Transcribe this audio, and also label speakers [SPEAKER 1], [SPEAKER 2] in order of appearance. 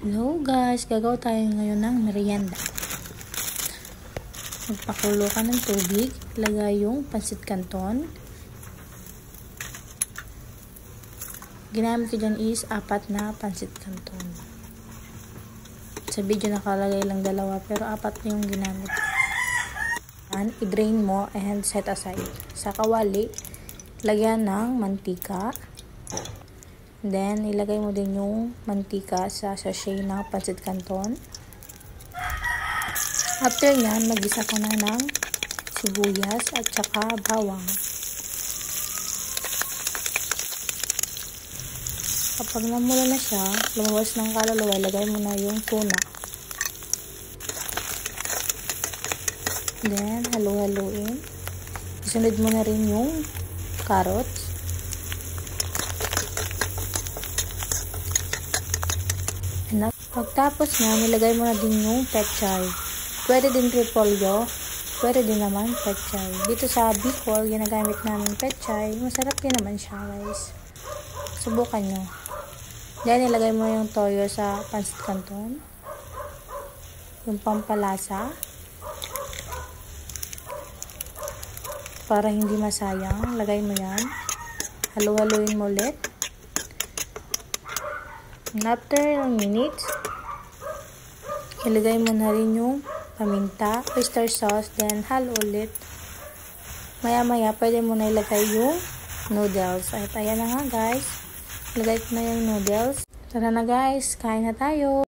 [SPEAKER 1] Hello guys, gagawa tayo ngayon ng merienda. Magpakulo ka ng tubig, lagay yung pansit canton. Ginamit ko dyan is 4 na pansit canton. Sa video nakalagay lang 2 pero 4 na yung ginamit. I-drain mo and set aside. Sa kawali, lagyan ng mantika. Then, ilagay mo din yung mantika sa sachet ng pansit canton. After nyan, mag-isa ka na ng sibuyas at saka bawang. Kapag namula na siya, lumabas ng kaluluwa, ilagay mo na yung tuna. Then, halu-haluin. Isunod mo na rin yung carrots. Pagtapos na, nilagay mo na din yung pechay. Pwede din repolyo, pwede din naman pechay. Dito sa Bicol, ginagamit namin pechay. Masarap din naman siya, guys. Subukan nyo. Then, nilagay mo yung toyo sa pansit canton. Yung pampalasa. Para hindi masayang, lagay mo yan. Halu-haluin mo ulit. And after ng minutes, ilagay mo na rin yung paminta, oyster sauce, then halo ulit. Maya-maya, pwede mo na ilagay yung noodles. At ayan na nga guys, ilagay ko na yung noodles. Tara na guys, kain na tayo.